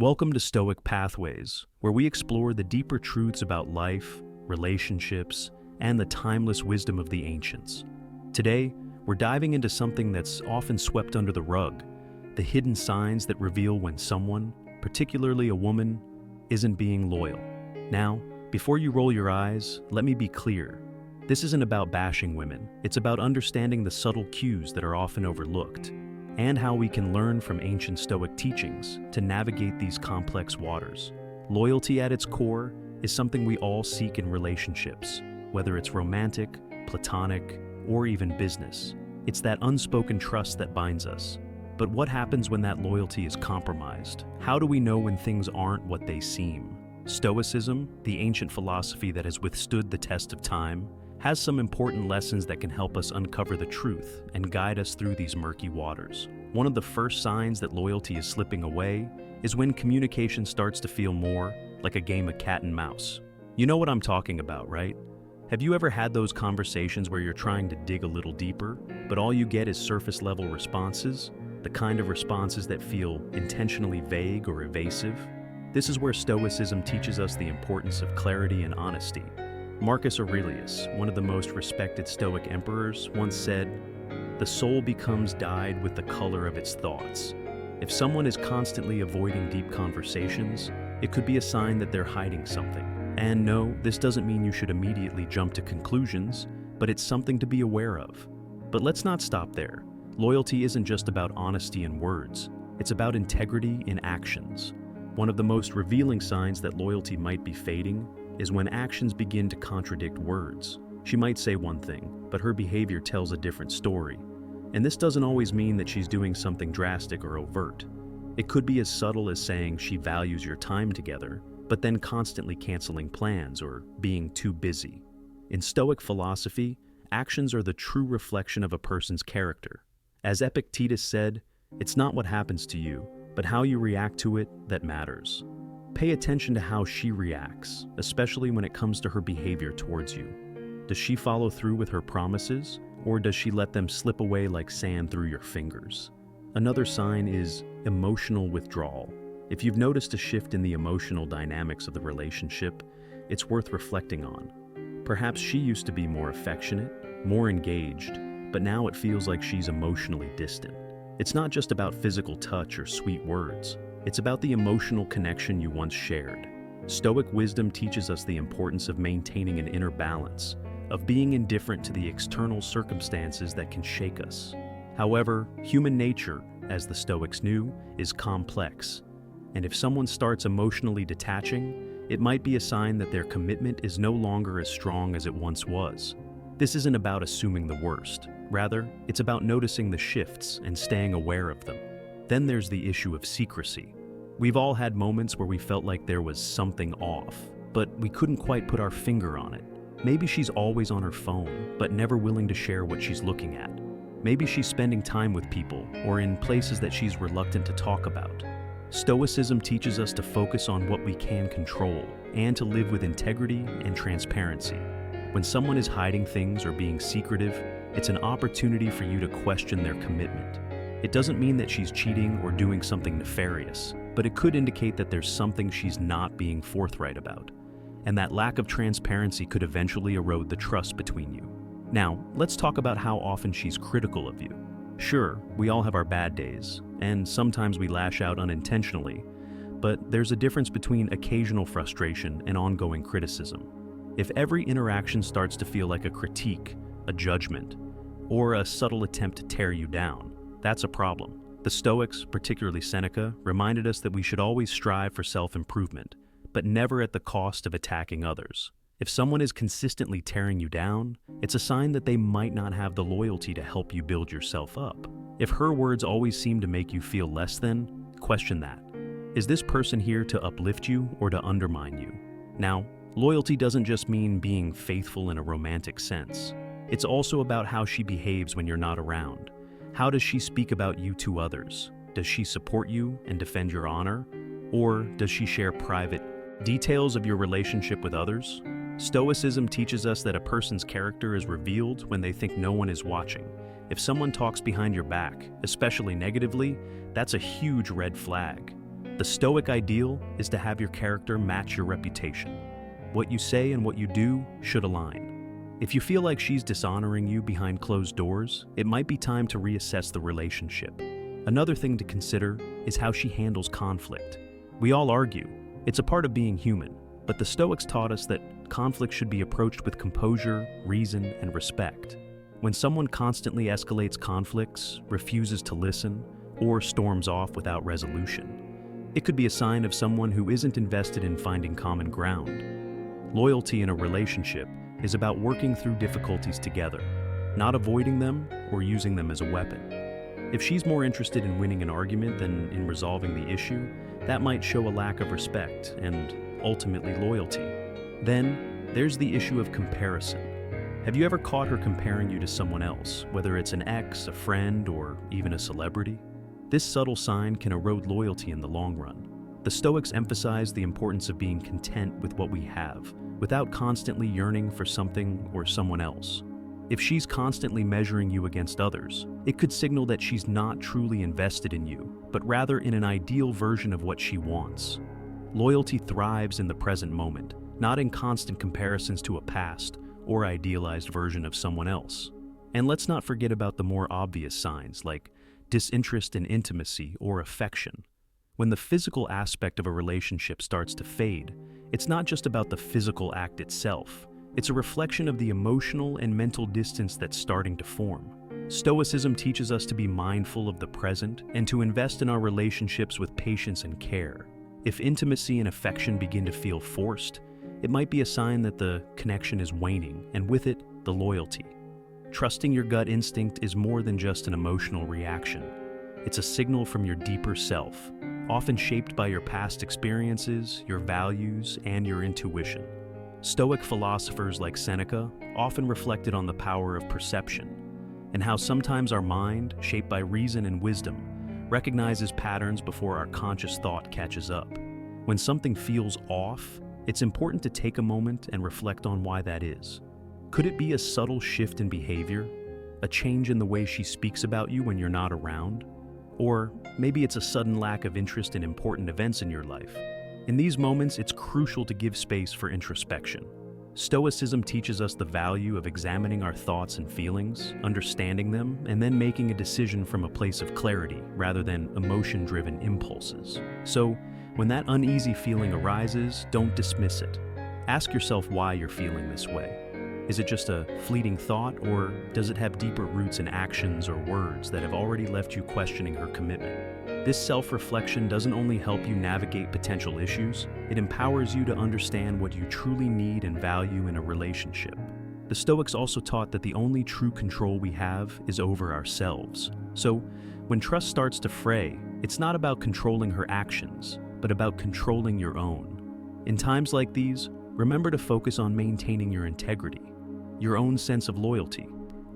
Welcome to Stoic Pathways, where we explore the deeper truths about life, relationships, and the timeless wisdom of the ancients. Today, we're diving into something that's often swept under the rug, the hidden signs that reveal when someone, particularly a woman, isn't being loyal. Now, before you roll your eyes, let me be clear. This isn't about bashing women. It's about understanding the subtle cues that are often overlooked, and how we can learn from ancient Stoic teachings to navigate these complex waters. Loyalty at its core is something we all seek in relationships, whether it's romantic, platonic, or even business. It's that unspoken trust that binds us. But what happens when that loyalty is compromised? How do we know when things aren't what they seem? Stoicism, the ancient philosophy that has withstood the test of time, has some important lessons that can help us uncover the truth and guide us through these murky waters. One of the first signs that loyalty is slipping away is when communication starts to feel more like a game of cat and mouse. You know what I'm talking about, right? Have you ever had those conversations where you're trying to dig a little deeper, but all you get is surface-level responses? The kind of responses that feel intentionally vague or evasive? This is where Stoicism teaches us the importance of clarity and honesty. Marcus Aurelius, one of the most respected Stoic emperors, once said, "The soul becomes dyed with the color of its thoughts." If someone is constantly avoiding deep conversations, it could be a sign that they're hiding something. And no, this doesn't mean you should immediately jump to conclusions, but it's something to be aware of. But let's not stop there. Loyalty isn't just about honesty in words, it's about integrity in actions. One of the most revealing signs that loyalty might be fading is when actions begin to contradict words. She might say one thing, but her behavior tells a different story. And this doesn't always mean that she's doing something drastic or overt. It could be as subtle as saying she values your time together, but then constantly canceling plans or being too busy. In Stoic philosophy, actions are the true reflection of a person's character. As Epictetus said, "It's not what happens to you, but how you react to it that matters." Pay attention to how she reacts, especially when it comes to her behavior towards you. Does she follow through with her promises, or does she let them slip away like sand through your fingers? Another sign is emotional withdrawal. If you've noticed a shift in the emotional dynamics of the relationship, it's worth reflecting on. Perhaps she used to be more affectionate, more engaged, but now it feels like she's emotionally distant. It's not just about physical touch or sweet words. It's about the emotional connection you once shared. Stoic wisdom teaches us the importance of maintaining an inner balance, of being indifferent to the external circumstances that can shake us. However, human nature, as the Stoics knew, is complex. And if someone starts emotionally detaching, it might be a sign that their commitment is no longer as strong as it once was. This isn't about assuming the worst. Rather, it's about noticing the shifts and staying aware of them. Then there's the issue of secrecy. We've all had moments where we felt like there was something off, but we couldn't quite put our finger on it. Maybe she's always on her phone, but never willing to share what she's looking at. Maybe she's spending time with people or in places that she's reluctant to talk about. Stoicism teaches us to focus on what we can control and to live with integrity and transparency. When someone is hiding things or being secretive, it's an opportunity for you to question their commitment. It doesn't mean that she's cheating or doing something nefarious, but it could indicate that there's something she's not being forthright about. And that lack of transparency could eventually erode the trust between you. Now, let's talk about how often she's critical of you. Sure, we all have our bad days, and sometimes we lash out unintentionally, but there's a difference between occasional frustration and ongoing criticism. If every interaction starts to feel like a critique, a judgment, or a subtle attempt to tear you down, that's a problem. The Stoics, particularly Seneca, reminded us that we should always strive for self-improvement, but never at the cost of attacking others. If someone is consistently tearing you down, it's a sign that they might not have the loyalty to help you build yourself up. If her words always seem to make you feel less than, question that. Is this person here to uplift you or to undermine you? Now, loyalty doesn't just mean being faithful in a romantic sense. It's also about how she behaves when you're not around. How does she speak about you to others? Does she support you and defend your honor? Or does she share private details of your relationship with others? Stoicism teaches us that a person's character is revealed when they think no one is watching. If someone talks behind your back, especially negatively, that's a huge red flag. The Stoic ideal is to have your character match your reputation. What you say and what you do should align. If you feel like she's dishonoring you behind closed doors, it might be time to reassess the relationship. Another thing to consider is how she handles conflict. We all argue. It's a part of being human, but the Stoics taught us that conflict should be approached with composure, reason, and respect. When someone constantly escalates conflicts, refuses to listen, or storms off without resolution, it could be a sign of someone who isn't invested in finding common ground. Loyalty in a relationship is about working through difficulties together, not avoiding them or using them as a weapon. If she's more interested in winning an argument than in resolving the issue, that might show a lack of respect and ultimately loyalty. Then, there's the issue of comparison. Have you ever caught her comparing you to someone else, whether it's an ex, a friend, or even a celebrity? This subtle sign can erode loyalty in the long run. The Stoics emphasize the importance of being content with what we have, without constantly yearning for something or someone else. If she's constantly measuring you against others, it could signal that she's not truly invested in you, but rather in an ideal version of what she wants. Loyalty thrives in the present moment, not in constant comparisons to a past or idealized version of someone else. And let's not forget about the more obvious signs like disinterest in intimacy or affection. When the physical aspect of a relationship starts to fade, it's not just about the physical act itself. It's a reflection of the emotional and mental distance that's starting to form. Stoicism teaches us to be mindful of the present and to invest in our relationships with patience and care. If intimacy and affection begin to feel forced, it might be a sign that the connection is waning, and with it, the loyalty. Trusting your gut instinct is more than just an emotional reaction. It's a signal from your deeper self, often shaped by your past experiences, your values, and your intuition. Stoic philosophers like Seneca often reflected on the power of perception, and how sometimes our mind, shaped by reason and wisdom, recognizes patterns before our conscious thought catches up. When something feels off, it's important to take a moment and reflect on why that is. Could it be a subtle shift in behavior? A change in the way she speaks about you when you're not around? Or maybe it's a sudden lack of interest in important events in your life. In these moments, it's crucial to give space for introspection. Stoicism teaches us the value of examining our thoughts and feelings, understanding them, and then making a decision from a place of clarity rather than emotion-driven impulses. So, when that uneasy feeling arises, don't dismiss it. Ask yourself why you're feeling this way. Is it just a fleeting thought, or does it have deeper roots in actions or words that have already left you questioning her commitment? This self-reflection doesn't only help you navigate potential issues, it empowers you to understand what you truly need and value in a relationship. The Stoics also taught that the only true control we have is over ourselves. So, when trust starts to fray, it's not about controlling her actions, but about controlling your own. In times like these, remember to focus on maintaining your integrity, your own sense of loyalty,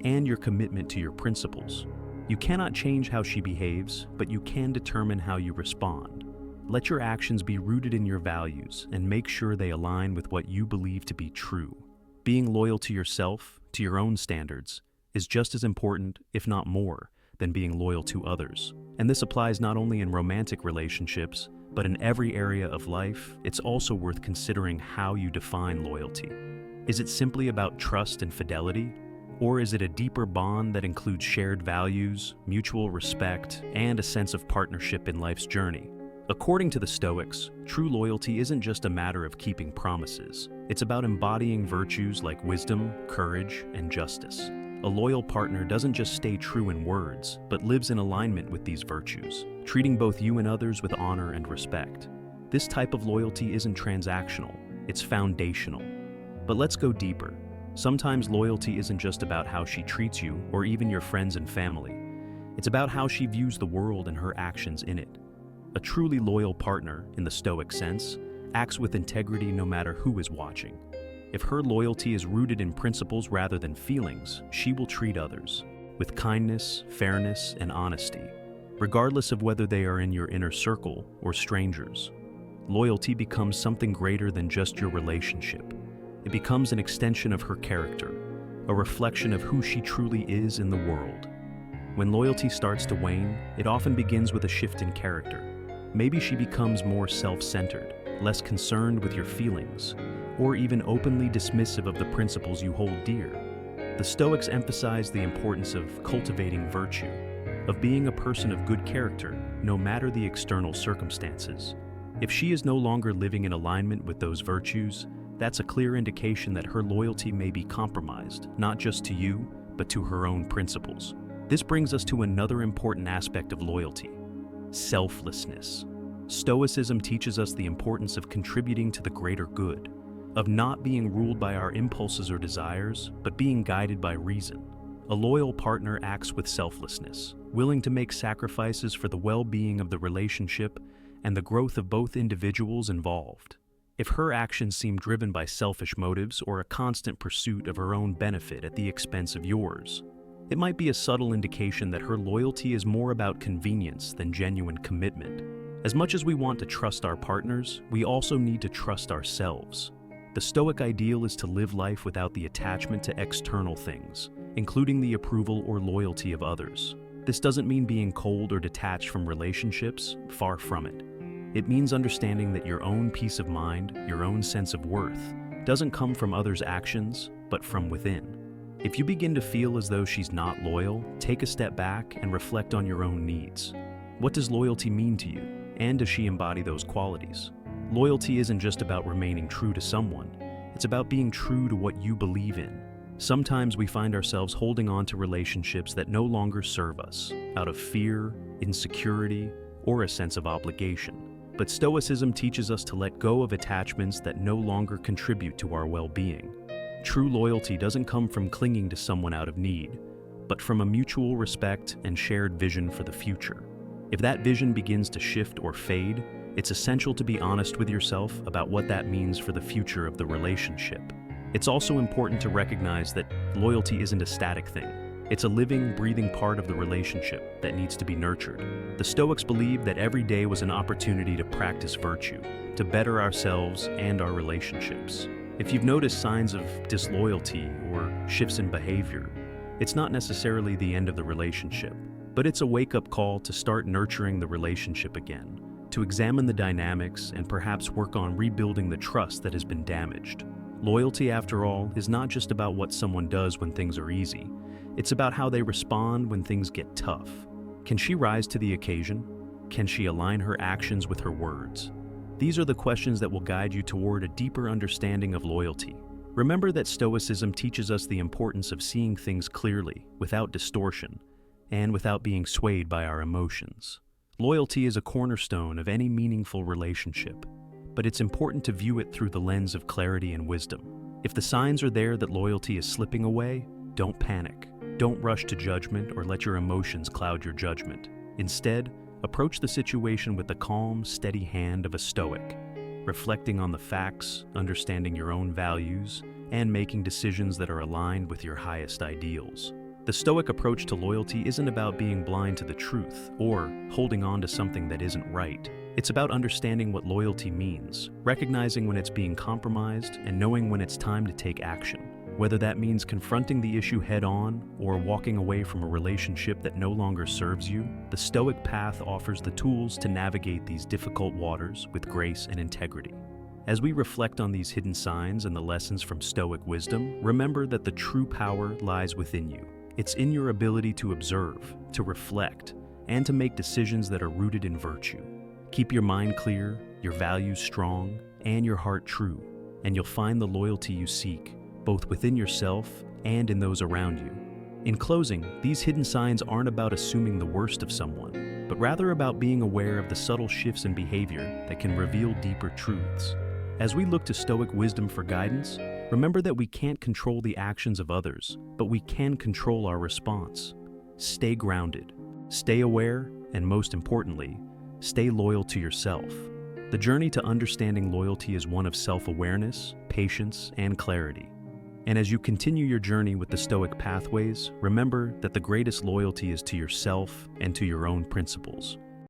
and your commitment to your principles. You cannot change how she behaves, but you can determine how you respond. Let your actions be rooted in your values and make sure they align with what you believe to be true. Being loyal to yourself, to your own standards, is just as important, if not more, than being loyal to others. And this applies not only in romantic relationships, but in every area of life. It's also worth considering how you define loyalty. Is it simply about trust and fidelity? Or is it a deeper bond that includes shared values, mutual respect, and a sense of partnership in life's journey? According to the Stoics, true loyalty isn't just a matter of keeping promises. It's about embodying virtues like wisdom, courage, and justice. A loyal partner doesn't just stay true in words, but lives in alignment with these virtues, treating both you and others with honor and respect. This type of loyalty isn't transactional, it's foundational. But let's go deeper. Sometimes loyalty isn't just about how she treats you or even your friends and family. It's about how she views the world and her actions in it. A truly loyal partner, in the Stoic sense, acts with integrity no matter who is watching. If her loyalty is rooted in principles rather than feelings, she will treat others with kindness, fairness, and honesty, regardless of whether they are in your inner circle or strangers. Loyalty becomes something greater than just your relationship. It becomes an extension of her character, a reflection of who she truly is in the world. When loyalty starts to wane, it often begins with a shift in character. Maybe she becomes more self-centered, less concerned with your feelings, or even openly dismissive of the principles you hold dear. The Stoics emphasize the importance of cultivating virtue, of being a person of good character, no matter the external circumstances. If she is no longer living in alignment with those virtues, that's a clear indication that her loyalty may be compromised, not just to you, but to her own principles. This brings us to another important aspect of loyalty: selflessness. Stoicism teaches us the importance of contributing to the greater good, of not being ruled by our impulses or desires, but being guided by reason. A loyal partner acts with selflessness, willing to make sacrifices for the well-being of the relationship and the growth of both individuals involved. If her actions seem driven by selfish motives or a constant pursuit of her own benefit at the expense of yours, it might be a subtle indication that her loyalty is more about convenience than genuine commitment. As much as we want to trust our partners, we also need to trust ourselves. The Stoic ideal is to live life without the attachment to external things, including the approval or loyalty of others. This doesn't mean being cold or detached from relationships, far from it. It means understanding that your own peace of mind, your own sense of worth, doesn't come from others' actions, but from within. If you begin to feel as though she's not loyal, take a step back and reflect on your own needs. What does loyalty mean to you, and does she embody those qualities? Loyalty isn't just about remaining true to someone, it's about being true to what you believe in. Sometimes we find ourselves holding on to relationships that no longer serve us, out of fear, insecurity, or a sense of obligation. But Stoicism teaches us to let go of attachments that no longer contribute to our well-being. True loyalty doesn't come from clinging to someone out of need, but from a mutual respect and shared vision for the future. If that vision begins to shift or fade, it's essential to be honest with yourself about what that means for the future of the relationship. It's also important to recognize that loyalty isn't a static thing. It's a living, breathing part of the relationship that needs to be nurtured. The Stoics believed that every day was an opportunity to practice virtue, to better ourselves and our relationships. If you've noticed signs of disloyalty or shifts in behavior, it's not necessarily the end of the relationship, but it's a wake-up call to start nurturing the relationship again, to examine the dynamics and perhaps work on rebuilding the trust that has been damaged. Loyalty, after all, is not just about what someone does when things are easy. It's about how they respond when things get tough. Can she rise to the occasion? Can she align her actions with her words? These are the questions that will guide you toward a deeper understanding of loyalty. Remember that Stoicism teaches us the importance of seeing things clearly, without distortion, and without being swayed by our emotions. Loyalty is a cornerstone of any meaningful relationship, but it's important to view it through the lens of clarity and wisdom. If the signs are there that loyalty is slipping away, don't panic. Don't rush to judgment or let your emotions cloud your judgment. Instead, approach the situation with the calm, steady hand of a Stoic, reflecting on the facts, understanding your own values, and making decisions that are aligned with your highest ideals. The Stoic approach to loyalty isn't about being blind to the truth or holding on to something that isn't right. It's about understanding what loyalty means, recognizing when it's being compromised, and knowing when it's time to take action. Whether that means confronting the issue head-on or walking away from a relationship that no longer serves you, the Stoic path offers the tools to navigate these difficult waters with grace and integrity. As we reflect on these hidden signs and the lessons from Stoic wisdom, remember that the true power lies within you. It's in your ability to observe, to reflect, and to make decisions that are rooted in virtue. Keep your mind clear, your values strong, and your heart true, and you'll find the loyalty you seek, both within yourself and in those around you. In closing, these hidden signs aren't about assuming the worst of someone, but rather about being aware of the subtle shifts in behavior that can reveal deeper truths. As we look to Stoic wisdom for guidance, remember that we can't control the actions of others, but we can control our response. Stay grounded, stay aware, and most importantly, stay loyal to yourself. The journey to understanding loyalty is one of self-awareness, patience, and clarity. And as you continue your journey with the Stoic pathways, remember that the greatest loyalty is to yourself and to your own principles.